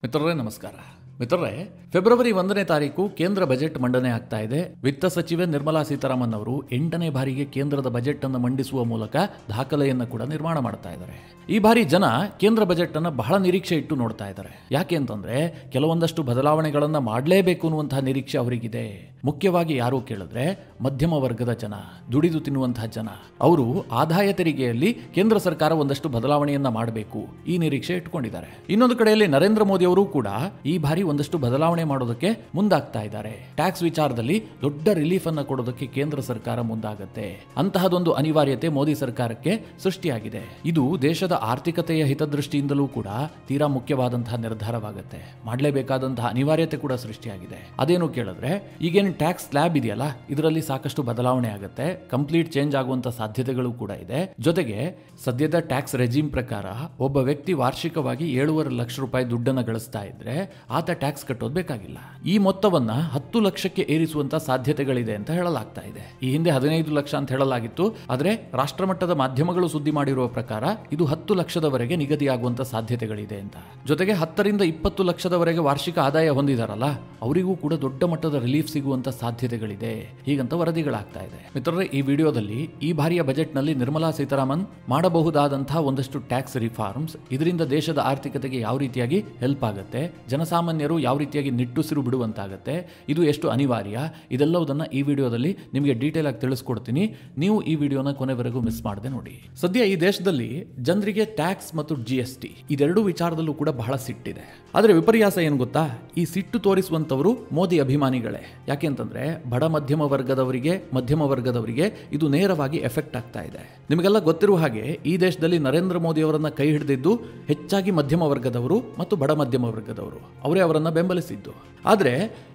ಮಿತ್ರರೇ ನಮಸ್ಕಾರ. ಮಿತ್ರರೇ, ಫೆಬ್ರವರಿ 1ನೇ ತಾರೀಕು ಕೇಂದ್ರ ಬಜೆಟ್ ಮಂಡನೆ ಆಗ್ತಾ ಇದೆ. ವಿತ್ತ ಸಚಿವೆ ನಿರ್ಮಲಾ ಸೀತಾರಾಮನ್ ಅವರು 8ನೇ ಬಾರಿಗೆ ಕೇಂದ್ರದ ಬಜೆಟ್ ಅನ್ನು ಮಂಡಿಸುವ ಮೂಲಕ ದಾಖಲೆಯನ್ನು ಕೂಡ ನಿರ್ಮಾಣ ಮಾಡ್ತಾ ಇದ್ದಾರೆ. ಈ ಬಾರಿ ಜನ ಕೇಂದ್ರ ಬಜೆಟ್ ಅನ್ನು ಬಹಳ ನಿರೀಕ್ಷೆ ಇಟ್ಟು ನೋಡ್ತಾ ಇದ್ದಾರೆ. ಯಾಕೆ ಅಂತಂದ್ರೆ ಕೆಲವೊಂದಷ್ಟು ಬದಲಾವಣೆಗಳನ್ನ ಮಾಡಲೇಬೇಕು ಅನ್ನುವಂತಹ ನಿರೀಕ್ಷೆ ಅವರಿಗಿದೆ. ಮುಖ್ಯವಾಗಿ ಯಾರು ಕೇಳಿದ್ರೆ ಮಧ್ಯಮ ವರ್ಗದ ಜನ, ದುಡಿದು ತಿನ್ನುವಂತಹ ಜನ. ಅವರು ಆದಾಯ ತೆರಿಗೆಯಲ್ಲಿ ಕೇಂದ್ರ ಸರ್ಕಾರ ಒಂದಷ್ಟು ಬದಲಾವಣೆಯನ್ನ ಮಾಡಬೇಕು ಈ ನಿರೀಕ್ಷೆ ಇಟ್ಕೊಂಡಿದ್ದಾರೆ. ಇನ್ನೊಂದು ಕಡೆಯಲ್ಲಿ ನರೇಂದ್ರ ಮೋದಿ ಅವರು ಕೂಡ ಈ ಬಾರಿ ಒಂದಷ್ಟು ಬದಲಾವಣೆ ಮಾಡೋದಕ್ಕೆ ಮುಂದಾಗ್ತಾ ಇದ್ದಾರೆ. ಟ್ಯಾಕ್ಸ್ ವಿಚಾರದಲ್ಲಿ ದೊಡ್ಡ ರಿಲೀಫ್ ಅನ್ನು ಕೊಡೋದಕ್ಕೆ ಕೇಂದ್ರ ಸರ್ಕಾರ ಮುಂದಾಗುತ್ತೆ. ಅಂತಹದೊಂದು ಅನಿವಾರ್ಯತೆ ಮೋದಿ ಸರ್ಕಾರಕ್ಕೆ ಸೃಷ್ಟಿಯಾಗಿದೆ. ಇದು ದೇಶದ ಆರ್ಥಿಕತೆಯ ಹಿತದೃಷ್ಟಿಯಿಂದಲೂ ಕೂಡ ತೀರಾ ಮುಖ್ಯವಾದಂತಹ ನಿರ್ಧಾರವಾಗುತ್ತೆ. ಮಾಡಲೇಬೇಕಾದಂತಹ ಅನಿವಾರ್ಯತೆ ಕೂಡ ಸೃಷ್ಟಿಯಾಗಿದೆ. ಅದೇನು ಕೇಳಿದ್ರೆ ಈಗೇನು ಟ್ಯಾಕ್ಸ್ ಸ್ಲ್ಯಾಬ್ ಇದೆಯಲ್ಲ, ಇದರಲ್ಲಿ ಸಾಕಷ್ಟು ಬದಲಾವಣೆ ಆಗುತ್ತೆ. ಕಂಪ್ಲೀಟ್ ಚೇಂಜ್ ಆಗುವಂತ ಸಾಧ್ಯತೆಗಳು ಕೂಡ ಇದೆ. ಜೊತೆಗೆ ಸದ್ಯದ ಟ್ಯಾಕ್ಸ್ ರೆಜಿಮ್ ಪ್ರಕಾರ ಒಬ್ಬ ವ್ಯಕ್ತಿ ವಾರ್ಷಿಕವಾಗಿ 7.5 ಲಕ್ಷ ರೂಪಾಯಿ ದುಡ್ಡನ್ನು ಗಳಿಸ್ತಾ ಇದ್ರೆ ಆತ ಟ್ಯಾಕ್ಸ್ ಕಟ್ಟೋದು ಬೇಕಾಗಿಲ್ಲ. ಈ ಮೊತ್ತವನ್ನ 10 ಲಕ್ಷಕ್ಕೆ ಏರಿಸುವಂತ ಸಾಧ್ಯತೆಗಳಿದೆ ಅಂತ ಹೇಳಲಾಗ್ತಾ ಇದೆ. ಈ ಹಿಂದೆ 15 ಲಕ್ಷ ಅಂತ ಹೇಳಲಾಗಿತ್ತು. ಆದರೆ ರಾಷ್ಟ್ರಮಟ್ಟದ ಮಾಧ್ಯಮಗಳು ಸುದ್ದಿ ಮಾಡಿರುವ ಪ್ರಕಾರ ಇದು 10 ಲಕ್ಷದವರೆಗೆ ನಿಗದಿಯಾಗುವಂತ ಸಾಧ್ಯತೆಗಳಿದೆ ಅಂತ. ಜೊತೆಗೆ 10 ರಿಂದ 20 ಲಕ್ಷದವರೆಗೆ ವಾರ್ಷಿಕ ಆದಾಯ ಹೊಂದಿದಾರಲ್ಲ, ಅವರಿಗೂ ಕೂಡ ದೊಡ್ಡ ಮಟ್ಟದ ರಿಲೀಫ್ ಸಿಗುವಂತ ಸಾಧ್ಯತೆಗಳಿದೆ ಹೀಗಂತ ವರದಿಗಳಾಗ್ತಾ ಇದೆ. ಮಿತ್ರರೇ, ಈ ವಿಡಿಯೋದಲ್ಲಿ ಈ ಬಾರಿಯ ಬಜೆಟ್ ನಲ್ಲಿ ನಿರ್ಮಲಾ ಸೀತಾರಾಮನ್ ಮಾಡಬಹುದಾದಂತಹ ಒಂದಷ್ಟು ಟ್ಯಾಕ್ಸ್ ರಿಫಾರ್ಮ್ಸ್, ಇದರಿಂದ ದೇಶದ ಆರ್ಥಿಕತೆಗೆ ಯಾವ ರೀತಿಯಾಗಿ ಹೆಲ್ಪ್ ಆಗುತ್ತೆ, ಜನಸಾಮಾನ್ಯರು ಯಾವ ರೀತಿಯಾಗಿ ನಿಟ್ಟುಸಿರು ಬಿಡುವಂತಾಗುತ್ತೆ, ಇದು ಎಷ್ಟು ಅನಿವಾರ್ಯ, ಇದೆಲ್ಲವುದನ್ನ ಈ ವಿಡಿಯೋದಲ್ಲಿ ನಿಮಗೆ ಡೀಟೇಲ್ ಆಗಿ ತಿಳಿಸ್ಕೊಡ್ತೀನಿ. ನೀವು ಈ ವಿಡಿಯೋನ ಕೊನೆವರೆಗೂ ಮಿಸ್ ಮಾಡದೆ ನೋಡಿ. ಸದ್ಯ ಈ ದೇಶದಲ್ಲಿ ಜನರಿಗೆ ಟ್ಯಾಕ್ಸ್ ಮತ್ತು GST ಇದೆರಡೂ ವಿಚಾರದಲ್ಲೂ ಕೂಡ ಬಹಳ ಸಿಟ್ಟಿದೆ. ಆದರೆ ವಿಪರ್ಯಾಸ ಏನು ಗೊತ್ತಾ, ಈ ಸಿಟ್ಟು ತೋರಿಸುವಂತವರು ಮೋದಿ ಅಭಿಮಾನಿಗಳೇ. ಯಾಕೆಂತಂದ್ರೆ ಬಡ ಮಧ್ಯಮ ವರ್ಗದವರಿಗೆ ಇದು ನೇರವಾಗಿ ಎಫೆಕ್ಟ್ ಆಗ್ತಾ ಇದೆ. ನಿಮಗೆಲ್ಲ ಗೊತ್ತಿರುವ ಹಾಗೆ ಈ ದೇಶದಲ್ಲಿ ನರೇಂದ್ರ ಮೋದಿ ಅವರನ್ನ ಕೈ ಹಿಡಿದಿದ್ದು ಹೆಚ್ಚಾಗಿ ಮಧ್ಯಮ ವರ್ಗದವರು ಮತ್ತು ಬಡ ಮಧ್ಯಮ ವರ್ಗದವರು ಅವರೇ ಅವರನ್ನ ಬೆಂಬಲಿಸಿದ್ದು. ಆದರೆ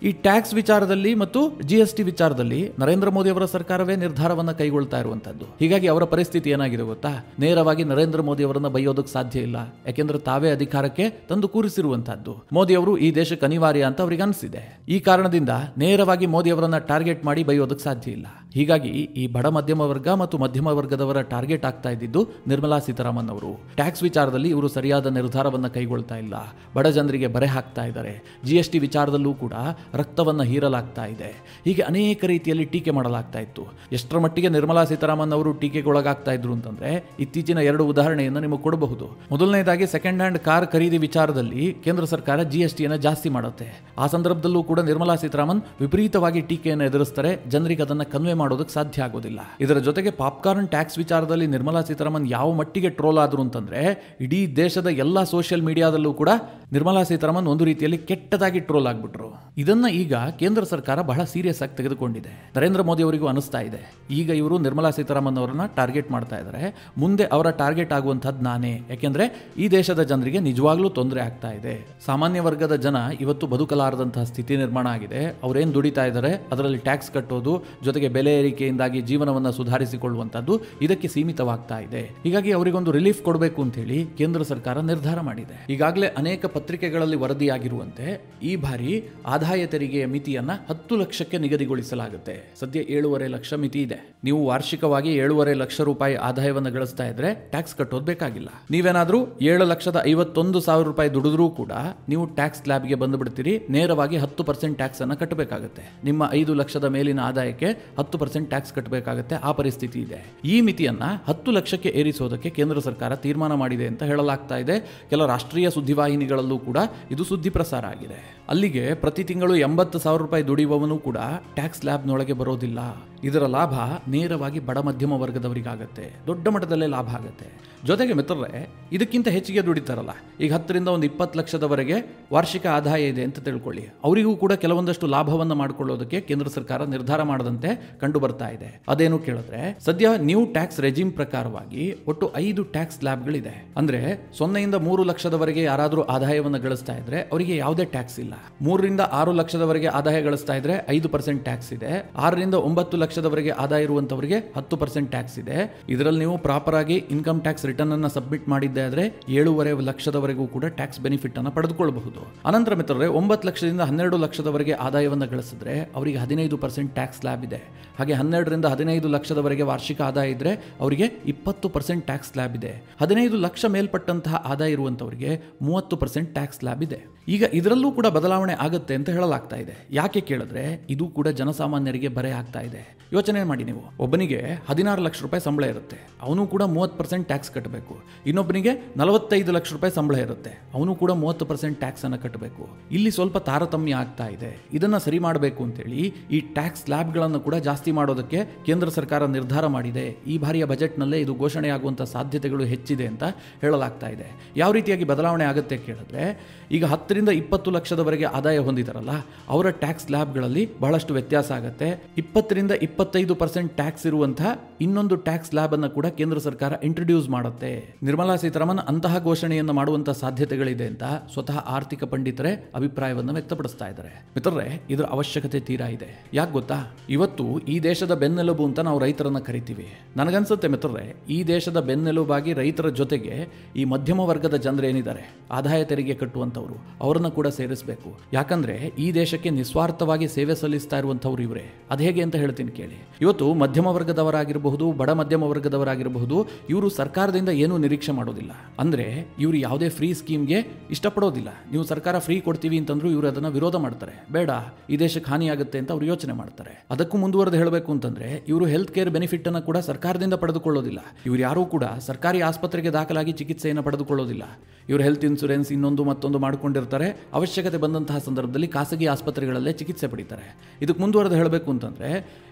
ಈ ಟ್ಯಾಕ್ಸ್ ವಿಚಾರದಲ್ಲಿ ಮತ್ತು GST ವಿಚಾರದಲ್ಲಿ ನರೇಂದ್ರ ಮೋದಿ ಅವರ ಸರ್ಕಾರವೇ ನಿರ್ಧಾರವನ್ನ ಕೈಗೊಳ್ತಾ ಇರುವಂತದ್ದು. ಹೀಗಾಗಿ ಅವರ ಪರಿಸ್ಥಿತಿ ಏನಾಗಿದೆ ಗೊತ್ತಾ, ನೇರವಾಗಿ ನರೇಂದ್ರ ಮೋದಿ ಅವರನ್ನ ಬೈಯೋದಕ್ಕೆ ಸಾಧ್ಯ ಇಲ್ಲ. ಯಾಕೆಂದ್ರೆ ತಾವೇ ಅಧಿಕಾರಕ್ಕೆ ತಂದು ಕೂರಿಸಿರುವಂತದ್ದು. ಮೋದಿ ಅವರು ಈ ದೇಶಕ್ಕೆ ಅನಿವಾರ್ಯ ಅಂತ ಅವರಿಗೆ ಅನಿಸಿದೆ. ಈ ಕಾರಣದಿಂದ ನೇರವಾಗಿ ಮೋದಿ ಅವರನ್ನ ಟಾರ್ಗೆಟ್ ಮಾಡಿ ಬೈಯೋದಕ್ಕೆ ಸಾಧ್ಯ ಇಲ್ಲ. ಹೀಗಾಗಿ ಈ ಬಡ ಮಧ್ಯಮ ವರ್ಗ ಮತ್ತು ಮಧ್ಯಮ ವರ್ಗದವರ ಟಾರ್ಗೆಟ್ ಆಗ್ತಾ ಇದ್ದಿದ್ದು ನಿರ್ಮಲಾ ಸೀತಾರಾಮನ್ ಅವರು. ಟ್ಯಾಕ್ಸ್ ವಿಚಾರದಲ್ಲಿ ಇವರು ಸರಿಯಾದ ನಿರ್ಧಾರವನ್ನ ಕೈಗೊಳ್ತಾ ಇಲ್ಲ. ಬಡ ಜನರಿಗೆ ಬರೆ ಹಾಕ್ತಾ ಇದ್ದಾರೆ. GST ವಿಚಾರದಲ್ಲೂ ಕೂಡ ರಕ್ತವನ್ನ ಹೀರಲಾಗ್ತಾ ಇದೆ. ಹೀಗೆ ಅನೇಕ ರೀತಿಯಲ್ಲಿ ಟೀಕೆ ಮಾಡಲಾಗ್ತಾ ಇತ್ತು. ಎಷ್ಟರ ಮಟ್ಟಿಗೆ ನಿರ್ಮಲಾ ಸೀತಾರಾಮನ್ ಅವರು ಟೀಕೆಗೊಳಗಾಗ್ತಾ ಇದ್ರು ಅಂತಂದ್ರೆ ಇತ್ತೀಚಿನ 2 ಉದಾಹರಣೆಯನ್ನು ನಿಮಗೆ ಕೊಡಬಹುದು. ಮೊದಲನೇದಾಗಿ ಸೆಕೆಂಡ್ ಹ್ಯಾಂಡ್ ಕಾರ್ ಖರೀದಿ ವಿಚಾರದಲ್ಲಿ ಕೇಂದ್ರ ಸರ್ಕಾರ GST ಅನ್ನು ಜಾಸ್ತಿ ಮಾಡುತ್ತೆ. ಆ ಸಂದರ್ಭದಲ್ಲೂ ಕೂಡ ನಿರ್ಮಲಾ ಸೀತಾರಾಮನ್ ವಿಪರೀತವಾಗಿ ಟೀಕೆಯನ್ನು ಎದುರಿಸ್ತಾರೆ. ಜನರಿಗೆ ಅದನ್ನ ಕನ್ವೆ ಮಾಡೋದಕ್ಕೆ ಸಾಧ್ಯ ಆಗೋದಿಲ್ಲ. ಇದರ ಜೊತೆಗೆ ಪಾಪ್ಕಾರ್ನ್ ಟ್ಯಾಕ್ಸ್ ವಿಚಾರದಲ್ಲಿ ನಿರ್ಮಲಾ ಸೀತಾರಾಮನ್ ಯಾವ ಮಟ್ಟಿಗೆ ಟ್ರೋಲ್ ಆದ್ರು ಅಂತಂದ್ರೆ ಇಡೀ ದೇಶದ ಎಲ್ಲಾ ಸೋಷಿಯಲ್ ಮೀಡಿಯಾದಲ್ಲೂ ಕೂಡ ನಿರ್ಮಲಾ ಸೀತಾರಾಮನ್ ಒಂದು ರೀತಿಯಲ್ಲಿ ಕೆಟ್ಟದಾಗಿ ಟ್ರೋಲ್ ಆಗ್ಬಿಟ್ರು. ಇದನ್ನ ಈಗ ಕೇಂದ್ರ ಸರ್ಕಾರ ಬಹಳ ಸೀರಿಯಸ್ ಆಗಿ ತೆಗೆದುಕೊಂಡಿದೆ. ನರೇಂದ್ರ ಮೋದಿ ಅವರಿಗೂ ಅನಿಸ್ತಾ ಇದೆ, ಈಗ ಇವರು ನಿರ್ಮಲಾ ಸೀತಾರಾಮನ್ ಅವರನ್ನ ಟಾರ್ಗೆಟ್ ಮಾಡ್ತಾ ಇದ್ದಾರೆ. ಮುಂದೆ ಅವರ ಟಾರ್ಗೆಟ್ ಆಗುವಂತದ್ದು ನಾನೇ. ಯಾಕೆಂದ್ರೆ ಈ ದೇಶದ ಜನರಿಗೆ ನಿಜವಾಗ್ಲೂ ತೊಂದರೆ ಆಗ್ತಾ ಇದೆ. ಸಾಮಾನ್ಯ ವರ್ಗದ ಜನ ಇವತ್ತು ಬದುಕಲಾರದಂತಹ ಸ್ಥಿತಿ ನಿರ್ಮಾಣ ಆಗಿದೆ. ಅವರೇನು ದುಡಿತಾ ಇದ್ದಾರೆ ಅದರಲ್ಲಿ ಟ್ಯಾಕ್ಸ್ ಕಟ್ಟೋದು, ಜೊತೆಗೆ ಬೆಲೆ ಏರಿಕೆಯಿಂದಾಗಿ ಜೀವನವನ್ನ ಸುಧಾರಿಸಿಕೊಳ್ಳುವಂತದ್ದು ಇದಕ್ಕೆ ಸೀಮಿತವಾಗ್ತಾ ಇದೆ. ಹೀಗಾಗಿ ಅವರಿಗೊಂದು ರಿಲೀಫ್ ಕೊಡಬೇಕು ಅಂತ ಹೇಳಿ ಕೇಂದ್ರ ಸರ್ಕಾರ ನಿರ್ಧಾರ ಮಾಡಿದೆ. ಈಗಾಗಲೇ ಅನೇಕ ಪತ್ರಿಕೆಗಳಲ್ಲಿ ವರದಿಯಾಗಿರುವಂತೆ ಈ ಬಾರಿ ಆದಾಯ ತೆರಿಗೆಯ ಮಿತಿಯನ್ನ 10 ಲಕ್ಷಕ್ಕೆ ನಿಗದಿಗೊಳಿಸಲಾಗುತ್ತೆ. ಸದ್ಯ 7.5 ಲಕ್ಷ ಮಿತಿ ಇದೆ. ನೀವು ವಾರ್ಷಿಕವಾಗಿ 7.5 ಲಕ್ಷ ರೂಪಾಯಿ ಆದಾಯವನ್ನು ಗಳಿಸ್ತಾ ಇದ್ರೆ ಟ್ಯಾಕ್ಸ್ ಕಟ್ಟೋದು ಬೇಕಾಗಿಲ್ಲ. ನೀವೇನಾದ್ರೂ 7,51,000 ರೂಪಾಯಿ ದುಡಿದ್ರೂ ಕೂಡ ನೀವು ಟ್ಯಾಕ್ಸ್ ಸ್ಲ್ಯಾಬ್ಗೆ ಬಂದುಬಿಡ್ತೀರಿ. ನೇರವಾಗಿ 10% ಟ್ಯಾಕ್ಸ್ ಅನ್ನ ಕಟ್ಟಬೇಕಾಗುತ್ತೆ. ನಿಮ್ಮ 5 ಲಕ್ಷದ ಮೇಲಿನ ಆದಾಯಕ್ಕೆ 10% ಟ್ಯಾಕ್ಸ್ ಕಟ್ಟಬೇಕಾಗುತ್ತೆ. ಆ ಪರಿಸ್ಥಿತಿ ಇದೆ. ಈ ಮಿತಿಯನ್ನ 10 ಲಕ್ಷಕ್ಕೆ ಏರಿಸೋದಕ್ಕೆ ಕೇಂದ್ರ ಸರ್ಕಾರ ತೀರ್ಮಾನ ಮಾಡಿದೆ ಅಂತ ಹೇಳಲಾಗ್ತಾ ಇದೆ. ಕೆಲ ರಾಷ್ಟ್ರೀಯ ಸುದ್ದಿವಾಹಿನಿಗಳಲ್ಲೂ ಕೂಡ ಇದು ಸುದ್ದಿ ಪ್ರಸಾರ ಆಗಿದೆ. ಅಲ್ಲಿಗೆ ಪ್ರತಿ ತಿಂಗಳು 80,000 ರೂಪಾಯಿ ದುಡಿಯುವವನು ಕೂಡ ಟ್ಯಾಕ್ಸ್ ಸ್ಲ್ಯಾಬ್ನೊಳಗೆ ಬರೋದಿಲ್ಲ. ಇದರ ಲಾಭ ನೇರವಾಗಿ ಬಡ ಮಧ್ಯಮ ವರ್ಗದವರಿಗಾಗತ್ತೆ. ದೊಡ್ಡ ಮಟ್ಟದಲ್ಲೇ ಲಾಭ ಆಗುತ್ತೆ. ಜೊತೆಗೆ ಮಿತ್ರರೇ, ಇದಕ್ಕಿಂತ ಹೆಚ್ಚಿಗೆ ದುಡಿತಾರಲ್ಲ, ಈಗ 10 ರಿಂದ 20 ಲಕ್ಷದವರೆಗೆ ವಾರ್ಷಿಕ ಆದಾಯ ಇದೆ ಅಂತ ತಿಳ್ಕೊಳ್ಳಿ, ಅವರಿಗೂ ಕೂಡ ಕೆಲವೊಂದಷ್ಟು ಲಾಭವನ್ನು ಮಾಡಿಕೊಳ್ಳೋದಕ್ಕೆ ಕೇಂದ್ರ ಸರ್ಕಾರ ನಿರ್ಧಾರ ಮಾಡದಂತೆ ಕಂಡು ಬರ್ತಾ ಇದೆ. ಅದೇನು ಕೇಳಿದ್ರೆ ಸದ್ಯ ನ್ಯೂ ಟ್ಯಾಕ್ಸ್ ರೆಜಿಮ್ ಪ್ರಕಾರವಾಗಿ ಒಟ್ಟು 5 ಟ್ಯಾಕ್ಸ್ ಸ್ಲ್ಯಾಬ್ಗಳಿದೆ. ಅಂದ್ರೆ 0 ರಿಂದ 3 ಲಕ್ಷದವರೆಗೆ ಯಾರಾದರೂ ಆದಾಯವನ್ನು ಗಳಿಸ್ತಾ ಇದ್ರೆ ಅವರಿಗೆ ಯಾವುದೇ ಟ್ಯಾಕ್ಸ್ ಇಲ್ಲ. 3 ರಿಂದ 6 ಲಕ್ಷದವರೆಗೆ ಆದಾಯ ಗಳಿಸ್ತಾ ಇದ್ರೆ 5% ಟ್ಯಾಕ್ಸ್ ಇದೆ. 6 ರಿಂದ 9 ಲಕ್ಷದವರೆಗೆ ಆದಾಯ ಇರುವಂತವರಿಗೆ 10% ಟ್ಯಾಕ್ಸ್ ಇದೆ. ಇದರಲ್ಲಿ ನೀವು ಪ್ರಾಪರ್ ಆಗಿ ಇನ್ಕಮ್ ಟ್ಯಾಕ್ಸ್ ರಿಟರ್ನ್ ಅನ್ನ ಸಬ್ಮಿಟ್ ಮಾಡಿದ್ದೆ ಆದ್ರೆ 7.5 ಲಕ್ಷದವರೆಗೂ ಕೂಡ ಟ್ಯಾಕ್ಸ್ ಬೆನಿಫಿಟ್ ಅನ್ನು ಪಡೆದುಕೊಳ್ಳಬಹುದು. ಅನಂತರ ಮಿತ್ರರೇ, 9 ಲಕ್ಷದಿಂದ 12 ಲಕ್ಷದವರೆಗೆ ಆದಾಯವನ್ನು ಗಳಿಸಿದ್ರೆ ಅವರಿಗೆ 15% ಟ್ಯಾಕ್ಸ್ ಸ್ಲ್ಯಾಬ್ ಇದೆ. ಹಾಗೆ 12 ರಿಂದ 15 ಲಕ್ಷದವರೆಗೆ ವಾರ್ಷಿಕ ಆದಾಯ ಇದ್ರೆ ಅವರಿಗೆ 20% ಟ್ಯಾಕ್ಸ್ ಸ್ಲ್ಯಾಬ್ ಇದೆ. 15 ಲಕ್ಷ ಮೇಲ್ಪಟ್ಟಂತಹ ಆದಾಯ ಇರುವಂತವರಿಗೆ 30% ಟ್ಯಾಕ್ಸ್ ಸ್ಲ್ಯಾಬ್ ಇದೆ. ಈಗ ಇದರಲ್ಲೂ ಕೂಡ ಬದಲಾವಣೆ ಆಗುತ್ತೆ ಅಂತ ಹೇಳಲಾಗ್ತಾ ಇದೆ. ಯಾಕೆ ಕೇಳಿದ್ರೆ ಇದು ಕೂಡ ಜನಸಾಮಾನ್ಯರಿಗೆ ಬರೆ ಆಗ್ತಾ ಇದೆ. ಯೋಚನೆ ಮಾಡಿ, ನೀವು ಒಬ್ಬನಿಗೆ 16 ಲಕ್ಷ ರೂಪಾಯಿ ಸಂಬಳ ಇರುತ್ತೆ, ಅವನು ಕೂಡ 30% ಟ್ಯಾಕ್ಸ್ ಕಟ್ಟಬೇಕು. ಇನ್ನೊಬ್ಬನಿಗೆ 45 ಲಕ್ಷ ರೂಪಾಯಿ ಸಂಬಳ ಇರುತ್ತೆ, ಅವನು ಕೂಡ 30% ಟ್ಯಾಕ್ಸ್ ಅನ್ನು ಕಟ್ಟಬೇಕು. ಇಲ್ಲಿ ಸ್ವಲ್ಪ ತಾರತಮ್ಯ ಆಗ್ತಾ ಇದೆ. ಇದನ್ನ ಸರಿ ಮಾಡಬೇಕು ಅಂತೇಳಿ ಈ ಟ್ಯಾಕ್ಸ್ ಸ್ಲ್ಯಾಬ್ಗಳನ್ನು ಕೂಡ ಜಾಸ್ತಿ ಮಾಡೋದಕ್ಕೆ ಕೇಂದ್ರ ಸರ್ಕಾರ ನಿರ್ಧಾರ ಮಾಡಿದೆ. ಈ ಬಾರಿಯ ಬಜೆಟ್ನಲ್ಲೇ ಇದು ಘೋಷಣೆಯಾಗುವಂಥ ಸಾಧ್ಯತೆಗಳು ಹೆಚ್ಚಿದೆ ಅಂತ ಹೇಳಲಾಗ್ತಾ ಇದೆ. ಯಾವ ರೀತಿಯಾಗಿ ಬದಲಾವಣೆ ಆಗುತ್ತೆ ಕೇಳಿದ್ರೆ, ಈಗ 10 ರಿಂದ 20 ಲಕ್ಷದವರೆಗೆ ಆದಾಯ ಹೊಂದಿದಾರಲ್ಲ, ಅವರ ಟ್ಯಾಕ್ಸ್ ಸ್ಲ್ಯಾಬ್ಗಳಲ್ಲಿ ಬಹಳಷ್ಟು ವ್ಯತ್ಯಾಸ ಆಗುತ್ತೆ. 20 ರಿಂದ 25% ಟ್ಯಾಕ್ಸ್ ಇರುವಂತಹ ಇನ್ನೊಂದು ಟ್ಯಾಕ್ಸ್ ಸ್ಲ್ಯಾಬ್ ಅನ್ನು ಕೂಡ ಕೇಂದ್ರ ಸರ್ಕಾರ ಇಂಟ್ರೊಡ್ಯೂಸ್ ಮಾಡುತ್ತೆ. ನಿರ್ಮಲಾ ಸೀತಾರಾಮನ್ ಅಂತಹ ಘೋಷಣೆಯನ್ನು ಮಾಡುವಂತಹ ಸಾಧ್ಯತೆಗಳಿದೆ ಅಂತ ಸ್ವತಃ ಆರ್ಥಿಕ ಪಂಡಿತರೇ ಅಭಿಪ್ರಾಯವನ್ನು ವ್ಯಕ್ತಪಡಿಸ್ತಾ ಇದ್ದಾರೆ. ಮಿತ್ರರೇ, ಇದರ ಅವಶ್ಯಕತೆ ತೀರಾ ಇದೆ. ಯಾಕೆ ಗೊತ್ತಾ? ಇವತ್ತು ಈ ದೇಶದ ಬೆನ್ನೆಲುಬು ಅಂತ ನಾವು ರೈತರನ್ನ ಕರಿತೀವಿ. ನನಗನ್ಸುತ್ತೆ ಮಿತ್ರರೇ, ಈ ದೇಶದ ಬೆನ್ನೆಲುಬಾಗಿ ರೈತರ ಜೊತೆಗೆ ಈ ಮಧ್ಯಮ ವರ್ಗದ ಜನರೇನಿದ್ದಾರೆ, ಆದಾಯ ತೆರಿಗೆ ಕಟ್ಟುವಂಥವ್ರು, ಅವರನ್ನ ಕೂಡ ಸೇರಿಸಬೇಕು. ಯಾಕಂದ್ರೆ ಈ ದೇಶಕ್ಕೆ ನಿಸ್ವಾರ್ಥವಾಗಿ ಸೇವೆ ಸಲ್ಲಿಸ್ತಾ ಇರುವಂಥವ್ರು ಇವರೇ. ಅದು ಹೇಗೆ ಅಂತ ಹೇಳ್ತೀನಿ ಕೇಳಿ. ಇವತ್ತು ಮಧ್ಯಮ ವರ್ಗದವರಾಗಿರಬಹುದು, ಬಡ ಮಧ್ಯಮ ವರ್ಗದವರಾಗಿರಬಹುದು, ಇವರು ಸರ್ಕಾರದಿಂದ ಏನೂ ನಿರೀಕ್ಷೆ ಮಾಡೋದಿಲ್ಲ. ಅಂದ್ರೆ ಇವರು ಯಾವುದೇ ಫ್ರೀ ಸ್ಕೀಮ್ಗೆ ಇಷ್ಟಪಡೋದಿಲ್ಲ. ನೀವು ಸರ್ಕಾರ ಫ್ರೀ ಕೊಡ್ತೀವಿ ಅಂತಂದ್ರೂ ಇವರು ಅದನ್ನ ವಿರೋಧ ಮಾಡ್ತಾರೆ. ಬೇಡ, ಈ ದೇಶಕ್ಕೆ ಹಾನಿಯಾಗುತ್ತೆ ಅಂತ ಅವ್ರು ಯೋಚನೆ ಮಾಡ್ತಾರೆ. ಅದಕ್ಕೂ ಮುಂದುವರೆದು ಹೇಳಬೇಕು ಅಂತಂದ್ರೆ, ಇವರು ಹೆಲ್ತ್ ಕೇರ್ ಬೆನಿಫಿಟ್ ಅನ್ನು ಕೂಡ ಸರ್ಕಾರದಿಂದ ಪಡೆದುಕೊಳ್ಳೋದಿಲ್ಲ. ಇವರು ಯಾರೂ ಕೂಡ ಸರ್ಕಾರಿ ಆಸ್ಪತ್ರೆಗೆ ದಾಖಲಾಗಿ ಚಿಕಿತ್ಸೆಯನ್ನು ಪಡೆದುಕೊಳ್ಳೋದಿಲ್ಲ. ಇವರು ಹೆಲ್ತ್ ಇನ್ಸೂರೆನ್ಸ್ ಇನ್ನೊಂದು ಮತ್ತೊಂದು ಮಾಡಿಕೊಂಡಿರ್ತಾರೆ. ಅವಶ್ಯಕತೆ ಬಂದಂತಹ ಸಂದರ್ಭದಲ್ಲಿ ಖಾಸಗಿ ಆಸ್ಪತ್ರೆಗಳಲ್ಲೇ ಚಿಕಿತ್ಸೆ ಪಡೀತಾರೆ. ಇದಕ್ಕೆ ಮುಂದುವರೆದು ಹೇಳಬೇಕು ಅಂತಂದ್ರೆ,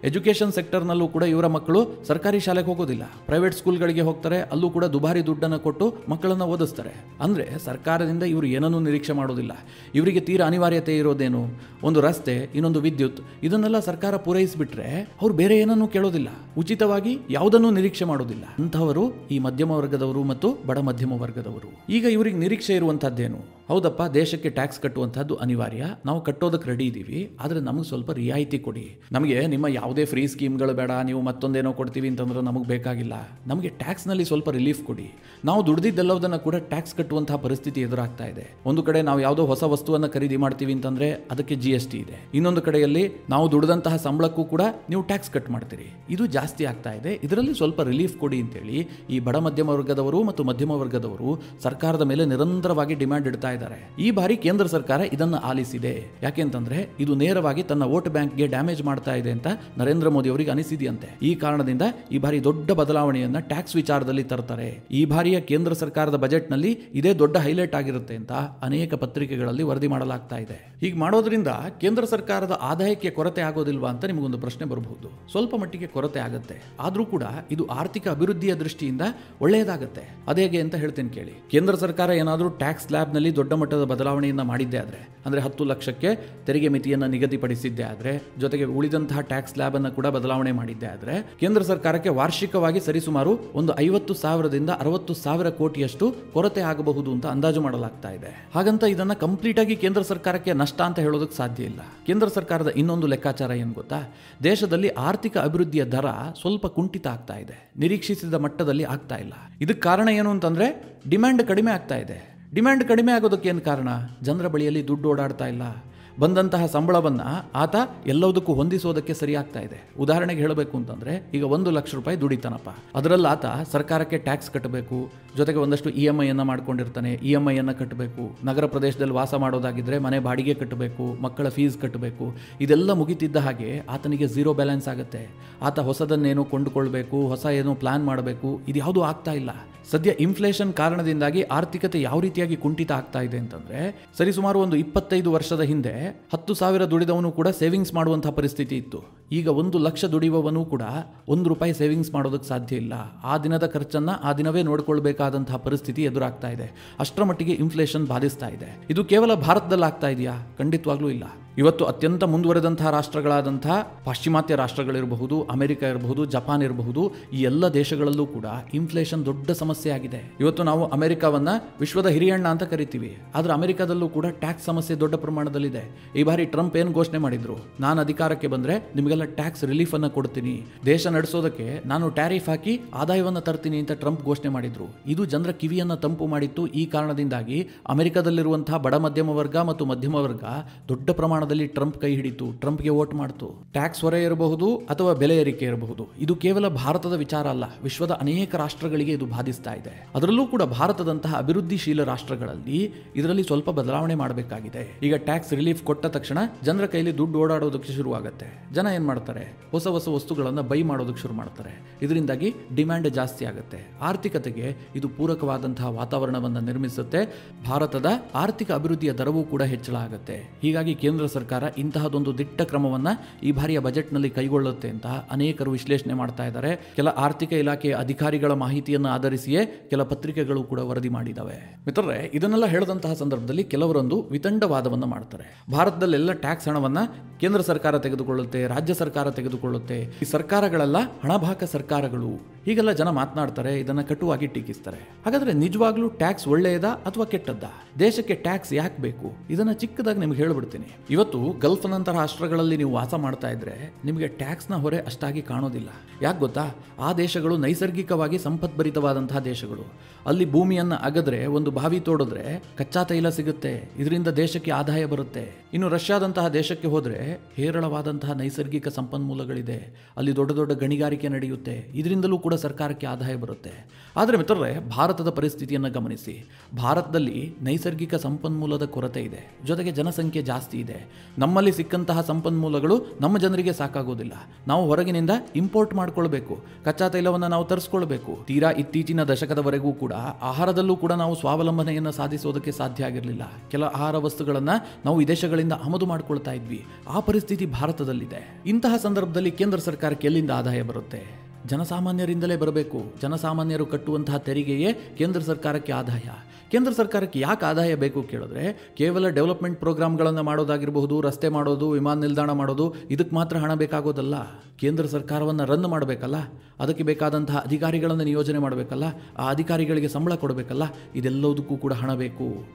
ಎಜುಕೇಷನ್ ಸೆಕ್ಟರ್ನಲ್ಲೂ ಕೂಡ ಇವರ ಮಕ್ಕಳು ಸರ್ಕಾರಿ ಶಾಲೆಗೆ ಹೋಗೋದಿಲ್ಲ, ಪ್ರೈವೇಟ್ ಸ್ಕೂಲ್ಗಳಿಗೆ ಹೋಗ್ತಾರೆ. ಅಲ್ಲೂ ಕೂಡ ದುಬಾರಿ ದುಡ್ಡನ್ನು ಕೊಟ್ಟು ಮಕ್ಕಳನ್ನು ಓದಿಸ್ತಾರೆ. ಅಂದ್ರೆ ಸರ್ಕಾರದಿಂದ ಇವರು ಏನನ್ನೂ ನಿರೀಕ್ಷೆ ಮಾಡೋದಿಲ್ಲ. ಇವರಿಗೆ ತೀರಾ ಅನಿವಾರ್ಯತೆ ಇರೋದೇನು? ಒಂದು ರಸ್ತೆ, ಇನ್ನೊಂದು ವಿದ್ಯುತ್, ಇದನ್ನೆಲ್ಲ ಸರ್ಕಾರ ಪೂರೈಸಿಬಿಟ್ರೆ ಅವ್ರು ಬೇರೆ ಏನನ್ನೂ ಕೇಳೋದಿಲ್ಲ. ಉಚಿತವಾಗಿ ಯಾವುದನ್ನೂ ನಿರೀಕ್ಷೆ ಮಾಡೋದಿಲ್ಲ. ಅಂತಹವರು ಈ ಮಧ್ಯಮ ವರ್ಗದವರು ಮತ್ತು ಬಡ ಮಧ್ಯಮ ವರ್ಗದವರು. ಈಗ ಇವರಿಗೆ ನಿರೀಕ್ಷೆ ಇರುವಂತಹದ್ದೇನು? ಹೌದಪ್ಪ, ದೇಶಕ್ಕೆ ಟ್ಯಾಕ್ಸ್ ಕಟ್ಟುವಂತಹದ್ದು ಅನಿವಾರ್ಯ, ನಾವು ಕಟ್ಟೋದಕ್ಕೆ ರೆಡಿ ಇದ್ದೀವಿ, ಆದರೆ ನಮಗೆ ಸ್ವಲ್ಪ ರಿಯಾಯಿತಿ ಕೊಡಿ. ನಮಗೆ ನಿಮ್ಮ ಯಾವುದೇ ಫ್ರೀ ಸ್ಕೀಮ್ಗಳು ಬೇಡ, ನೀವು ಮತ್ತೊಂದೇನೋ ಕೊಡ್ತೀವಿ ಅಂತಂದ್ರೆ ನಮಗೆ ಬೇಕಾಗಿಲ್ಲ. ನಮಗೆ ಟ್ಯಾಕ್ಸ್ನಲ್ಲಿ ಸ್ವಲ್ಪ ರಿಲೀಫ್ ಕೊಡಿ. ನಾವು ದುಡ್ದಿದ್ದೆಲ್ಲದನ್ನು ಕೂಡ ಟ್ಯಾಕ್ಸ್ ಕಟ್ಟುವಂತಹ ಪರಿಸ್ಥಿತಿ ಎದುರಾಗ್ತಾ ಇದೆ. ಒಂದು ಕಡೆ ನಾವು ಯಾವುದೋ ಹೊಸ ವಸ್ತುವನ್ನು ಖರೀದಿ ಮಾಡ್ತೀವಿ ಅಂತಂದ್ರೆ ಅದಕ್ಕೆ GST ಇದೆ. ಇನ್ನೊಂದು ಕಡೆಯಲ್ಲಿ ನಾವು ದುಡಿದಂತಹ ಸಂಬಳಕ್ಕೂ ಕೂಡ ನೀವು ಟ್ಯಾಕ್ಸ್ ಕಟ್ ಮಾಡ್ತೀರಿ. ಇದು ಜಾಸ್ತಿ ಆಗ್ತಾ ಇದೆ. ಇದರಲ್ಲಿ ಸ್ವಲ್ಪ ರಿಲೀಫ್ ಕೊಡಿ ಅಂತೇಳಿ ಈ ಬಡ ಮಧ್ಯಮ ವರ್ಗದವರು ಮತ್ತು ಮಧ್ಯಮ ವರ್ಗದವರು ಸರ್ಕಾರದ ಮೇಲೆ ನಿರಂತರವಾಗಿ ಡಿಮ್ಯಾಂಡ್ ಇಡ್ತಾ ಇದ್ದಾರೆ. ಈ ಬಾರಿ ಕೇಂದ್ರ ಸರ್ಕಾರ ಇದನ್ನು ಆಲಿಸಿದೆ. ಯಾಕೆಂತಂದ್ರೆ ಇದು ನೇರವಾಗಿ ತನ್ನ ವೋಟ್ ಬ್ಯಾಂಕ್ಗೆ ಡ್ಯಾಮೇಜ್ ಮಾಡ್ತಾ ಇದೆ ಅಂತ ನರೇಂದ್ರ ಮೋದಿ ಅವರಿಗೆ ಅನಿಸಿದೆಯಂತೆ. ಈ ಕಾರಣದಿಂದ ಈ ಬಾರಿ ದೊಡ್ಡ ಬದಲಾವಣೆಯನ್ನ ಟ್ಯಾಕ್ಸ್ ವಿಚಾರದಲ್ಲಿ ತರ್ತಾರೆ. ಈ ಬಾರಿಯ ಕೇಂದ್ರ ಸರ್ಕಾರದ ಬಜೆಟ್ ನಲ್ಲಿ ಇದೇ ದೊಡ್ಡ ಹೈಲೈಟ್ ಆಗಿರುತ್ತೆ ಅಂತ ಅನೇಕ ಪತ್ರಿಕೆಗಳಲ್ಲಿ ವರದಿ ಮಾಡಲಾಗ್ತಾ ಇದೆ. ಹೀಗೆ ಮಾಡೋದ್ರಿಂದ ಕೇಂದ್ರ ಸರ್ಕಾರದ ಆದಾಯಕ್ಕೆ ಕೊರತೆ ಆಗೋದಿಲ್ವಾ ಅಂತ ನಿಮಗೊಂದು ಪ್ರಶ್ನೆ ಬರಬಹುದು. ಸ್ವಲ್ಪ ಮಟ್ಟಿಗೆ ಕೊರತೆ ಆಗುತ್ತೆ, ಆದ್ರೂ ಕೂಡ ಇದು ಆರ್ಥಿಕ ಅಭಿವೃದ್ಧಿಯ ದೃಷ್ಟಿಯಿಂದ ಒಳ್ಳೆಯದಾಗುತ್ತೆ. ಅದೇಗೆ ಅಂತ ಹೇಳ್ತೇನೆ ಕೇಳಿ. ಕೇಂದ್ರ ಸರ್ಕಾರ ಏನಾದರೂ ಟ್ಯಾಕ್ಸ್ ಸ್ಲ್ಯಾಬ್ ನಲ್ಲಿ ದೊಡ್ಡ ಮಟ್ಟದ ಬದಲಾವಣೆಯನ್ನ ಮಾಡಿದ್ದೆ ಆದ್ರೆ, ಅಂದ್ರೆ 10 ಲಕ್ಷಕ್ಕೆ ತೆರಿಗೆ ಮಿತಿಯನ್ನ ನಿಗದಿಪಡಿಸಿದ್ದೆ ಆದ್ರೆ, ಜೊತೆಗೆ ಉಳಿದಂತಹ ಟ್ಯಾಕ್ಸ್ ಸ್ಲ್ಯಾಬ್ ಅನ್ನು ಕೂಡ ಬದಲಾವಣೆ ಮಾಡಿದ್ದೆ ಆದ್ರೆ, ಕೇಂದ್ರ ಸರ್ಕಾರಕ್ಕೆ ವಾರ್ಷಿಕವಾಗಿ ಸರಿಸುಮಾರು ಒಂದು 50,000 ರಿಂದ 60,000 ಕೋಟಿಯಷ್ಟು ಕೊರತೆ ಆಗಬಹುದು ಅಂತ ಅಂದಾಜು ಮಾಡಲಾಗ್ತಾ ಇದೆ. ಹಾಗಂತ ಇದನ್ನ ಕಂಪ್ಲೀಟ್ ಆಗಿ ಕೇಂದ್ರ ಸರ್ಕಾರಕ್ಕೆ ನಷ್ಟ ಅಂತ ಹೇಳೋದಕ್ಕೆ ಸಾಧ್ಯ ಇಲ್ಲ. ಕೇಂದ್ರ ಸರ್ಕಾರದ ಇನ್ನೊಂದು ಲೆಕ್ಕಾಚಾರ ಏನು ಗೊತ್ತಾ? ದೇಶದಲ್ಲಿ ಆರ್ಥಿಕ ಅಭಿವೃದ್ಧಿಯ ದರ ಸ್ವಲ್ಪ ಕುಂಠಿತ ಆಗ್ತಾ ಇದೆ, ನಿರೀಕ್ಷಿಸಿದ ಮಟ್ಟದಲ್ಲಿ ಆಗ್ತಾ ಇಲ್ಲ. ಇದಕ್ಕೆ ಕಾರಣ ಏನು ಅಂತಂದ್ರೆ, ಡಿಮ್ಯಾಂಡ್ ಕಡಿಮೆ ಆಗ್ತಾ ಇದೆ. ಡಿಮ್ಯಾಂಡ್ ಕಡಿಮೆ ಆಗೋದಕ್ಕೆ ಏನು ಕಾರಣ? ಜನರ ಬಳಿಯಲ್ಲಿ ದುಡ್ಡು ಓಡಾಡ್ತಾ ಇಲ್ಲ. ಬಂದಂತಹ ಸಂಬಳವನ್ನು ಆತ ಎಲ್ಲದಕ್ಕೂ ಹೊಂದಿಸೋದಕ್ಕೆ ಸರಿ ಆಗ್ತಾ ಇದೆ. ಉದಾಹರಣೆಗೆ ಹೇಳಬೇಕು ಅಂತಂದ್ರೆ, ಈಗ 1 ಲಕ್ಷ ರೂಪಾಯಿ ದುಡಿತಾನಪ್ಪ, ಅದರಲ್ಲಿ ಆತ ಸರ್ಕಾರಕ್ಕೆ ಟ್ಯಾಕ್ಸ್ ಕಟ್ಟಬೇಕು, ಜೊತೆಗೆ ಒಂದಷ್ಟು EMI ಅನ್ನ ಮಾಡ್ಕೊಂಡಿರ್ತಾನೆ, EMI ಅನ್ನ ಕಟ್ಟಬೇಕು, ನಗರ ಪ್ರದೇಶದಲ್ಲಿ ವಾಸ ಮಾಡೋದಾಗಿದ್ರೆ ಮನೆ ಬಾಡಿಗೆ ಕಟ್ಟಬೇಕು, ಮಕ್ಕಳ ಫೀಸ್ ಕಟ್ಟಬೇಕು. ಇದೆಲ್ಲ ಮುಗಿತಿದ್ದ ಹಾಗೆ ಆತನಿಗೆ ಝೀರೋ ಬ್ಯಾಲೆನ್ಸ್ ಆಗುತ್ತೆ. ಆತ ಹೊಸದನ್ನೇನೋ ಕೊಂಡುಕೊಳ್ಬೇಕು, ಹೊಸ ಏನೋ ಪ್ಲಾನ್ ಮಾಡಬೇಕು, ಇದು ಯಾವುದೂ ಆಗ್ತಾ ಇಲ್ಲ. ಸದ್ಯ ಇನ್ಫ್ಲೇಷನ್ ಕಾರಣದಿಂದಾಗಿ ಆರ್ಥಿಕತೆ ಯಾವ ರೀತಿಯಾಗಿ ಕುಂಠಿತ ಆಗ್ತಾ ಇದೆ ಅಂತಂದ್ರೆ, ಸರಿಸುಮಾರು ಒಂದು 25 ವರ್ಷದ ಹಿಂದೆ 10,000 ದುಡಿದವನು ಕೂಡ ಸೇವಿಂಗ್ಸ್ ಮಾಡುವಂತಹ ಪರಿಸ್ಥಿತಿ ಇತ್ತು. ಈಗ 1 ಲಕ್ಷ ದುಡಿಯುವವನು ಕೂಡ 1 ರೂಪಾಯಿ ಸೇವಿಂಗ್ಸ್ ಮಾಡೋದಕ್ಕೆ ಸಾಧ್ಯ ಇಲ್ಲ. ಆ ದಿನದ ಖರ್ಚನ್ನ ಆ ದಿನವೇ ನೋಡ್ಕೊಳ್ಬೇಕಾದಂತಹ ಪರಿಸ್ಥಿತಿ ಎದುರಾಗ್ತಾ ಇದೆ. ಅಷ್ಟರ ಮಟ್ಟಿಗೆ ಇನ್ಫ್ಲೇಷನ್ ಬಾಧಿಸ್ತಾ ಇದೆ. ಇದು ಕೇವಲ ಭಾರತದಲ್ಲಿ ಆಗ್ತಾ ಇದೆಯಾ? ಖಂಡಿತವಾಗ್ಲೂ ಇಲ್ಲ. ಇವತ್ತು ಅತ್ಯಂತ ಮುಂದುವರೆದಂತಹ ರಾಷ್ಟ್ರಗಳಾದಂತಹ ಪಾಶ್ಚಿಮಾತ್ಯ ರಾಷ್ಟ್ರಗಳಿರಬಹುದು, ಅಮೆರಿಕ ಇರಬಹುದು, ಜಪಾನ್ ಇರಬಹುದು, ಈ ಎಲ್ಲ ದೇಶಗಳಲ್ಲೂ ಕೂಡ ಇನ್ಫ್ಲೇಷನ್ ದೊಡ್ಡ ಸಮಸ್ಯೆ ಆಗಿದೆ. ಇವತ್ತು ನಾವು ಅಮೆರಿಕವನ್ನ ವಿಶ್ವದ ಹಿರಿಯಣ್ಣ ಅಂತ ಕರಿತೀವಿ, ಆದ್ರೆ ಅಮೆರಿಕದಲ್ಲೂ ಕೂಡ ಟ್ಯಾಕ್ಸ್ ಸಮಸ್ಯೆ ದೊಡ್ಡ ಪ್ರಮಾಣದಲ್ಲಿದೆ. ಈ ಬಾರಿ ಟ್ರಂಪ್ ಏನು ಘೋಷಣೆ ಮಾಡಿದ್ರು? ನಾನು ಅಧಿಕಾರಕ್ಕೆ ಬಂದ್ರೆ ನಿಮಗೆಲ್ಲ ಟ್ಯಾಕ್ಸ್ ರಿಲೀಫ್ ಅನ್ನ ಕೊಡ್ತೀನಿ, ದೇಶ ನಡೆಸೋದಕ್ಕೆ ನಾನು ಟ್ಯಾರಿಫ್ ಹಾಕಿ ಆದಾಯವನ್ನ ತರ್ತೀನಿ ಅಂತ ಟ್ರಂಪ್ ಘೋಷಣೆ ಮಾಡಿದ್ರು. ಇದು ಜನರ ಕಿವಿಯನ್ನ ತಂಪು ಮಾಡಿತ್ತು. ಈ ಕಾರಣದಿಂದಾಗಿ ಅಮೆರಿಕದಲ್ಲಿರುವಂತಹ ಬಡ ಮಧ್ಯಮ ವರ್ಗ ಮತ್ತು ಮಧ್ಯಮ ವರ್ಗ ದೊಡ್ಡ ಪ್ರಮಾಣದ ಚುನಾವಣಾದಲ್ಲಿ ಟ್ರಂಪ್ ಕೈ ಹಿಡಿತು, ಟ್ರಂಪ್ಗೆ ವೋಟ್ ಮಾಡ್ತು. ಟ್ಯಾಕ್ಸ್ ಹೊರೆ ಇರಬಹುದು ಅಥವಾ ಬೆಲೆ ಏರಿಕೆ ಇರಬಹುದು, ಇದು ಕೇವಲ ಭಾರತದ ವಿಚಾರ ಅಲ್ಲ, ವಿಶ್ವದ ಅನೇಕ ರಾಷ್ಟ್ರಗಳಿಗೆ ಇದು ಬಾಧಿಸ್ತಾ ಇದೆ. ಅದರಲ್ಲೂ ಕೂಡ ಭಾರತದಂತಹ ಅಭಿವೃದ್ಧಿಶೀಲ ರಾಷ್ಟ್ರಗಳಲ್ಲಿ ಇದರಲ್ಲಿ ಸ್ವಲ್ಪ ಬದಲಾವಣೆ ಮಾಡಬೇಕಾಗಿದೆ. ಈಗ ಟ್ಯಾಕ್ಸ್ ರಿಲೀಫ್ ಕೊಟ್ಟ ತಕ್ಷಣ ಜನರ ಕೈಲಿ ದುಡ್ಡು ಓಡಾಡೋದಕ್ಕೆ ಶುರುವಾಗುತ್ತೆ. ಜನ ಏನ್ ಮಾಡ್ತಾರೆ, ಹೊಸ ಹೊಸ ವಸ್ತುಗಳನ್ನು ಬೈ ಮಾಡೋದಕ್ಕೆ ಶುರು ಮಾಡ್ತಾರೆ. ಇದರಿಂದಾಗಿ ಡಿಮ್ಯಾಂಡ್ ಜಾಸ್ತಿ ಆಗುತ್ತೆ. ಆರ್ಥಿಕತೆಗೆ ಇದು ಪೂರಕವಾದಂತಹ ವಾತಾವರಣವನ್ನು ನಿರ್ಮಿಸುತ್ತೆ. ಭಾರತದ ಆರ್ಥಿಕ ಅಭಿವೃದ್ಧಿಯ ದರವೂ ಕೂಡ ಹೆಚ್ಚಳ ಆಗುತ್ತೆ. ಹೀಗಾಗಿ ಕೇಂದ್ರ ಸರ್ಕಾರ ಇಂತಹದೊಂದು ದಿಟ್ಟ ಕ್ರಮವನ್ನ ಈ ಬಾರಿಯ ಬಜೆಟ್ನಲ್ಲಿ ಕೈಗೊಳ್ಳುತ್ತೆ ಅಂತ ಅನೇಕರು ವಿಶ್ಲೇಷಣೆ ಮಾಡ್ತಾ ಇದ್ದಾರೆ. ಕೆಲ ಆರ್ಥಿಕ ಇಲಾಖೆಯ ಅಧಿಕಾರಿಗಳ ಮಾಹಿತಿಯನ್ನು ಆಧರಿಸಿಯೇ ಕೆಲ ಪತ್ರಿಕೆಗಳು ಕೂಡ ವರದಿ ಮಾಡಿದ್ದಾವೆ. ಮಿತ್ರರೇ, ಇದನ್ನೆಲ್ಲ ಹೇಳಿದಂತಹ ಸಂದರ್ಭದಲ್ಲಿ ಕೆಲವರೊಂದು ವಿತಂಡವಾದವನ್ನ ಮಾಡ್ತಾರೆ. ಭಾರತದಲ್ಲೆಲ್ಲ ಟ್ಯಾಕ್ಸ್ ಹಣವನ್ನ ಕೇಂದ್ರ ಸರ್ಕಾರ ತೆಗೆದುಕೊಳ್ಳುತ್ತೆ, ರಾಜ್ಯ ಸರ್ಕಾರ ತೆಗೆದುಕೊಳ್ಳುತ್ತೆ, ಈ ಸರ್ಕಾರಗಳೆಲ್ಲ ಹಣಭಾಕ ಸರ್ಕಾರಗಳು, ಹೀಗೆಲ್ಲ ಜನ ಮಾತನಾಡ್ತಾರೆ. ಇದನ್ನ ಕಟುವಾಗಿ ಟೀಕಿಸ್ತಾರೆ. ಹಾಗಾದ್ರೆ ನಿಜವಾಗ್ಲೂ ಟ್ಯಾಕ್ಸ್ ಒಳ್ಳೆಯದಾ ಅಥವಾ ಕೆಟ್ಟದ್ದಾ? ದೇಶಕ್ಕೆ ಟ್ಯಾಕ್ಸ್ ಯಾಕೆ ಬೇಕು? ಇದನ್ನ ಚಿಕ್ಕದಾಗಿ ನಿಮ್ಗೆ ಹೇಳ್ಬಿಡ್ತೀನಿ. ಇವತ್ತು ಗಲ್ಫ್ ನಂತರ ರಾಷ್ಟ್ರಗಳಲ್ಲಿ ನೀವು ವಾಸ ಮಾಡ್ತಾ ಇದ್ರೆ ನಿಮಗೆ ಟ್ಯಾಕ್ಸ್ನ ಹೊರೆ ಅಷ್ಟಾಗಿ ಕಾಣೋದಿಲ್ಲ. ಯಾಕೆ ಗೊತ್ತಾ? ಆ ದೇಶಗಳು ನೈಸರ್ಗಿಕವಾಗಿ ಸಂಪದ್ಭರಿತವಾದಂತಹ ದೇಶಗಳು. ಅಲ್ಲಿ ಭೂಮಿಯನ್ನ ಅಗದ್ರೆ, ಒಂದು ಬಾವಿ ತೋಡಿದ್ರೆ ಕಚ್ಚಾ ತೈಲ ಸಿಗುತ್ತೆ, ಇದರಿಂದ ದೇಶಕ್ಕೆ ಆದಾಯ ಬರುತ್ತೆ. ಇನ್ನು ರಷ್ಯಾದಂತಹ ದೇಶಕ್ಕೆ ಹೋದ್ರೆ ಹೇರಳವಾದಂತಹ ನೈಸರ್ಗಿಕ ಸಂಪನ್ಮೂಲಗಳಿದೆ, ಅಲ್ಲಿ ದೊಡ್ಡ ದೊಡ್ಡ ಗಣಿಗಾರಿಕೆ ನಡೆಯುತ್ತೆ, ಇದರಿಂದಲೂ ಕೂಡ ಸರ್ಕಾರಕ್ಕೆ ಆದಾಯ ಬರುತ್ತೆ. ಆದರೆ ಮಿತ್ರರೇ, ಭಾರತದ ಪರಿಸ್ಥಿತಿಯನ್ನು ಗಮನಿಸಿ. ಭಾರತದಲ್ಲಿ ನೈಸರ್ಗಿಕ ಸಂಪನ್ಮೂಲದ ಕೊರತೆ ಇದೆ, ಜೊತೆಗೆ ಜನಸಂಖ್ಯೆ ಜಾಸ್ತಿ ಇದೆ. ನಮ್ಮಲ್ಲಿ ಸಿಕ್ಕಂತಹ ಸಂಪನ್ಮೂಲಗಳು ನಮ್ಮ ಜನರಿಗೆ ಸಾಕಾಗೋದಿಲ್ಲ. ನಾವು ಹೊರಗಿನಿಂದ ಇಂಪೋರ್ಟ್ ಮಾಡ್ಕೊಳ್ಬೇಕು, ಕಚ್ಚಾ ತೈಲವನ್ನು ನಾವು ತರಿಸ್ಕೊಳ್ಬೇಕು. ತೀರಾ ಇತ್ತೀಚಿನ ದಶಕದವರೆಗೂ ಕೂಡ ಆಹಾರದಲ್ಲೂ ಕೂಡ ನಾವು ಸ್ವಾವಲಂಬನೆಯನ್ನು ಸಾಧಿಸೋದಕ್ಕೆ ಸಾಧ್ಯ ಆಗಿರಲಿಲ್ಲ. ಕೆಲ ಆಹಾರ ವಸ್ತುಗಳನ್ನು ನಾವು ವಿದೇಶಗಳಿಂದ ಆಮದು ಮಾಡ್ಕೊಳ್ತಾ ಇದ್ವಿ. ಆ ಪರಿಸ್ಥಿತಿ ಭಾರತದಲ್ಲಿದೆ. ಇಂತಹ ಸಂದರ್ಭದಲ್ಲಿ ಕೇಂದ್ರ ಸರ್ಕಾರಕ್ಕೆ ಎಲ್ಲಿಂದ ಆದಾಯ ಬರುತ್ತೆ? ಜನಸಾಮಾನ್ಯರಿಂದಲೇ ಬರಬೇಕು. ಜನಸಾಮಾನ್ಯರು ಕಟ್ಟುವಂತಹ ತೆರಿಗೆಯೇ ಕೇಂದ್ರ ಸರ್ಕಾರಕ್ಕೆ ಆದಾಯ. ಕೇಂದ್ರ ಸರ್ಕಾರಕ್ಕೆ ಯಾಕೆ ಆದಾಯ ಬೇಕು ಕೇಳಿದ್ರೆ, ಕೇವಲ ಡೆವಲಪ್ಮೆಂಟ್ ಪ್ರೋಗ್ರಾಮ್ಗಳನ್ನು ಮಾಡೋದಾಗಿರಬಹುದು, ರಸ್ತೆ ಮಾಡೋದು, ವಿಮಾನ ನಿಲ್ದಾಣ ಮಾಡೋದು, ಇದಕ್ಕೆ ಮಾತ್ರ ಹಣ ಬೇಕಾಗೋದಲ್ಲ. ಕೇಂದ್ರ ಸರ್ಕಾರವನ್ನು ರನ್ ಮಾಡಬೇಕಲ್ಲ, ಅದಕ್ಕೆ ಬೇಕಾದಂತಹ ಅಧಿಕಾರಿಗಳನ್ನು ನಿಯೋಜನೆ ಮಾಡಬೇಕಲ್ಲ, ಆ ಅಧಿಕಾರಿಗಳಿಗೆ ಸಂಬಳ ಕೊಡಬೇಕಲ್ಲ, ಇದೆಲ್ಲದಕ್ಕೂ ಕೂಡ ಹಣ ಬೇಕು.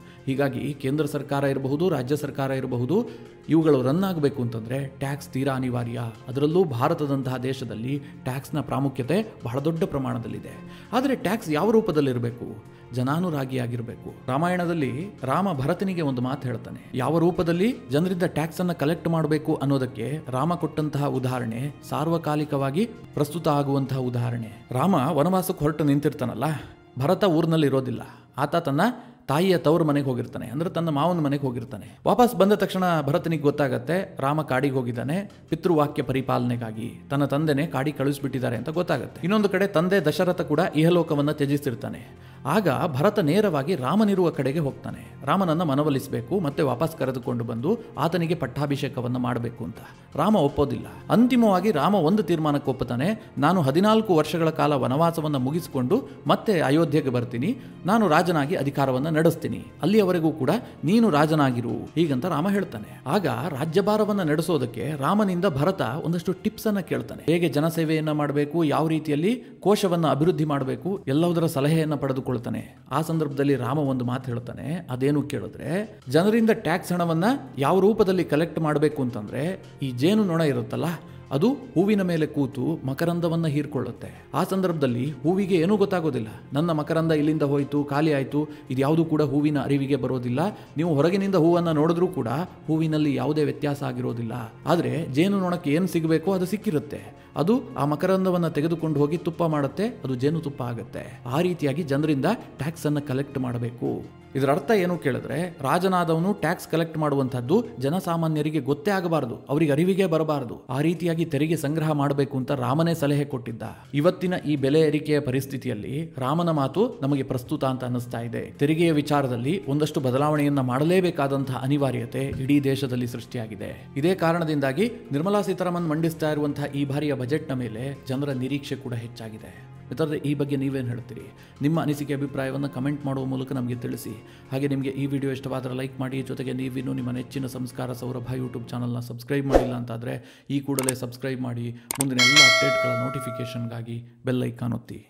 ಹೀಗಾಗಿ ಕೇಂದ್ರ ಸರ್ಕಾರ ಇರಬಹುದು, ರಾಜ್ಯ ಸರ್ಕಾರ ಇರಬಹುದು, ಇವುಗಳು ರನ್ ಆಗಬೇಕು ಅಂತಂದರೆ ಟ್ಯಾಕ್ಸ್ ತೀರಾ ಅನಿವಾರ್ಯ. ಅದರಲ್ಲೂ ಭಾರತದಂತಹ ದೇಶದಲ್ಲಿ ಟ್ಯಾಕ್ಸ್ನ ಪ್ರಾಮುಖ್ಯತೆ ಬಹಳ ದೊಡ್ಡ ಪ್ರಮಾಣದಲ್ಲಿದೆ. ಆದರೆ ಟ್ಯಾಕ್ಸ್ ಯಾವ ರೂಪದಲ್ಲಿರಬೇಕು? ಜನಾನುರಾಗಿಯಾಗಿರಬೇಕು. ರಾಮಾಯಣದಲ್ಲಿ ರಾಮ ಭರತನಿಗೆ ಒಂದು ಮಾತು ಹೇಳ್ತಾನೆ. ಯಾವ ರೂಪದಲ್ಲಿ ಜನರಿಂದ ಟ್ಯಾಕ್ಸ್ ಅನ್ನು ಕಲೆಕ್ಟ್ ಮಾಡಬೇಕು ಅನ್ನೋದಕ್ಕೆ ರಾಮ ಕೊಟ್ಟಂತಹ ಉದಾಹರಣೆ ಸಾರ್ವಕಾಲಿಕವಾಗಿ ಪ್ರಸ್ತುತ ಆಗುವಂತಹ ಉದಾಹರಣೆ. ರಾಮ ವನವಾಸಕ್ಕೆ ಹೊರಟು ನಿಂತಿರ್ತಾನಲ್ಲ, ಭರತ ಊರಿನಲ್ಲಿ ಇರೋದಿಲ್ಲ. ಆತ ತನ್ನ ತಾಯಿಯ ತವರು ಮನೆಗೆ ಹೋಗಿರ್ತಾನೆ, ಅಂದ್ರೆ ತನ್ನ ಮಾವನ ಮನೆಗೆ ಹೋಗಿರ್ತಾನೆ. ವಾಪಸ್ ಬಂದ ತಕ್ಷಣ ಭರತನಿಗೆ ಗೊತ್ತಾಗತ್ತೆ ರಾಮ ಕಾಡಿಗೆ ಹೋಗಿದ್ದಾನೆ ಪಿತೃವಾಕ್ಯ ಪರಿಪಾಲನೆಗಾಗಿ. ತನ್ನ ತಂದೆನೇ ಕಾಡಿಗೆ ಕಳಿಸ್ಬಿಟ್ಟಿದ್ದಾರೆ ಅಂತ ಗೊತ್ತಾಗುತ್ತೆ. ಇನ್ನೊಂದು ಕಡೆ ತಂದೆ ದಶರಥ ಕೂಡ ಇಹಲೋಕವನ್ನು ತ್ಯಜಿಸಿರ್ತಾನೆ. ಆಗ ಭರತ ನೇರವಾಗಿ ರಾಮನಿರುವ ಕಡೆಗೆ ಹೋಗ್ತಾನೆ. ರಾಮನನ್ನ ಮನವೊಲಿಸಬೇಕು, ಮತ್ತೆ ವಾಪಸ್ ಕರೆದುಕೊಂಡು ಬಂದು ಆತನಿಗೆ ಪಟ್ಟಾಭಿಷೇಕವನ್ನು ಮಾಡಬೇಕು ಅಂತ. ರಾಮ ಒಪ್ಪೋದಿಲ್ಲ. ಅಂತಿಮವಾಗಿ ರಾಮ ಒಂದು ತೀರ್ಮಾನಕ್ಕೆ ಒಪ್ಪುತ್ತಾನೆ. ನಾನು 14 ವರ್ಷಗಳ ಕಾಲ ವನವಾಸವನ್ನು ಮುಗಿಸಿಕೊಂಡು ಮತ್ತೆ ಅಯೋಧ್ಯೆಗೆ ಬರ್ತೀನಿ, ನಾನು ರಾಜನಾಗಿ ಅಧಿಕಾರವನ್ನು ನಡೆಸ್ತೀನಿ, ಅಲ್ಲಿಯವರೆಗೂ ಕೂಡ ನೀನು ರಾಜನಾಗಿರು, ಹೀಗಂತ ರಾಮ ಹೇಳ್ತಾನೆ. ಆಗ ರಾಜ್ಯಭಾರವನ್ನು ನಡೆಸೋದಕ್ಕೆ ರಾಮನಿಂದ ಭರತ ಒಂದಷ್ಟು ಟಿಪ್ಸ್ ಅನ್ನ ಕೇಳ್ತಾನೆ. ಹೇಗೆ ಜನಸೇವೆಯನ್ನ ಮಾಡಬೇಕು, ಯಾವ ರೀತಿಯಲ್ಲಿ ಕೋಶವನ್ನು ಅಭಿವೃದ್ಧಿ ಮಾಡಬೇಕು, ಎಲ್ಲದರ ಸಲಹೆಯನ್ನು ಪಡೆದುಕೊಳ್ಳುತ್ತಾನೆ. ಆ ಸಂದರ್ಭದಲ್ಲಿ ರಾಮ ಒಂದು ಮಾತು ಹೇಳ್ತಾನೆ. ಅದೇನು ಕೇಳಿದ್ರೆ, ಜನರಿಂದ ಟ್ಯಾಕ್ಸ್ ಹಣವನ್ನ ಯಾವ ರೂಪದಲ್ಲಿ ಕಲೆಕ್ಟ್ ಮಾಡಬೇಕು ಅಂತಂದ್ರೆ, ಈ ಜೇನು ನೊಣ ಇರುತ್ತಲ್ಲ, ಅದು ಹೂವಿನ ಮೇಲೆ ಕೂತು ಮಕರಂದವನ್ನು ಹೀರ್ಕೊಳ್ಳುತ್ತೆ. ಆ ಸಂದರ್ಭದಲ್ಲಿ ಹೂವಿಗೆ ಏನೂ ಗೊತ್ತಾಗೋದಿಲ್ಲ. ನನ್ನ ಮಕರಂದ ಇಲ್ಲಿಂದ ಹೋಯಿತು, ಖಾಲಿ ಆಯಿತು, ಇದು ಯಾವುದೂ ಕೂಡ ಹೂವಿನ ಅರಿವಿಗೆ ಬರೋದಿಲ್ಲ. ನೀವು ಹೊರಗಿನಿಂದ ಹೂವನ್ನು ನೋಡಿದ್ರೂ ಕೂಡ ಹೂವಿನಲ್ಲಿ ಯಾವುದೇ ವ್ಯತ್ಯಾಸ ಆಗಿರೋದಿಲ್ಲ. ಆದರೆ ಜೇನುನೊಣಕ್ಕೆ ಏನು ಸಿಗಬೇಕೋ ಅದು ಸಿಕ್ಕಿರುತ್ತೆ. ಅದು ಆ ಮಕರಂದವನ್ನು ತೆಗೆದುಕೊಂಡು ಹೋಗಿ ತುಪ್ಪ ಮಾಡುತ್ತೆ, ಅದು ಜೇನುತುಪ್ಪ ಆಗುತ್ತೆ. ಆ ರೀತಿಯಾಗಿ ಜನರಿಂದ ಟ್ಯಾಕ್ಸ್ ಅನ್ನು ಕಲೆಕ್ಟ್ ಮಾಡಬೇಕು. ಇದರ ಅರ್ಥ ಏನು ಕೇಳಿದ್ರೆ, ರಾಜನಾದವನು ಟ್ಯಾಕ್ಸ್ ಕಲೆಕ್ಟ್ ಮಾಡುವಂತಹದ್ದು ಜನಸಾಮಾನ್ಯರಿಗೆ ಗೊತ್ತೇ ಆಗಬಾರದು, ಅವರಿಗೆ ಅರಿವಿಗೆ ಬರಬಾರದು. ಆ ರೀತಿಯಾಗಿ ತೆರಿಗೆ ಸಂಗ್ರಹ ಮಾಡಬೇಕು ಅಂತ ರಾಮನೇ ಸಲಹೆ ಕೊಟ್ಟಿದ್ದ. ಇವತ್ತಿನ ಈ ಬೆಲೆ ಏರಿಕೆಯ ಪರಿಸ್ಥಿತಿಯಲ್ಲಿ ರಾಮನ ಮಾತು ನಮಗೆ ಪ್ರಸ್ತುತ ಅಂತ ಅನ್ನಿಸ್ತಾ ಇದೆ. ತೆರಿಗೆಯ ವಿಚಾರದಲ್ಲಿ ಒಂದಷ್ಟು ಬದಲಾವಣೆಯನ್ನ ಮಾಡಲೇಬೇಕಾದಂತಹ ಅನಿವಾರ್ಯತೆ ಇಡೀ ದೇಶದಲ್ಲಿ ಸೃಷ್ಟಿಯಾಗಿದೆ. ಇದೇ ಕಾರಣದಿಂದಾಗಿ ನಿರ್ಮಲಾ ಸೀತಾರಾಮನ್ ಮಂಡಿಸ್ತಾ ಇರುವಂತಹ ಈ ಬಾರಿಯ ಬಜೆಟ್ನ ಮೇಲೆ ಜನರ ನಿರೀಕ್ಷೆ ಕೂಡ ಹೆಚ್ಚಾಗಿದೆ. ಮಿತ್ರರೇ, ಈ ಬಗ್ಗೆ ನೀವೇನು ಹೇಳ್ತೀರಿ? ನಿಮ್ಮ ಅನಿಸಿಕೆ ಅಭಿಪ್ರಾಯವನ್ನು ಕಮೆಂಟ್ ಮಾಡುವ ಮೂಲಕ ನಮಗೆ ತಿಳಿಸಿ. ಹಾಗೆ ನಿಮಗೆ ಈ ವಿಡಿಯೋ ಇಷ್ಟವಾದರೆ ಲೈಕ್ ಮಾಡಿ. ಜೊತೆಗೆ ನೀವಿನ್ನೂ ನಿಮ್ಮ ನೆಚ್ಚಿನ ಸಂಸ್ಕಾರ ಸೌರಭ ಯೂಟ್ಯೂಬ್ ಚಾನಲ್ನ ಸಬ್ಸ್ಕ್ರೈಬ್ ಮಾಡಿಲ್ಲ ಅಂತಾದರೆ ಈ ಕೂಡಲೇ ಸಬ್ಸ್ಕ್ರೈಬ್ ಮಾಡಿ. ಮುಂದಿನ ಎಲ್ಲ ಅಪ್ಡೇಟ್ಗಳ ನೋಟಿಫಿಕೇಷನ್ಗಾಗಿ ಬೆಲ್ ಐಕಾನ್ ಒತ್ತಿ.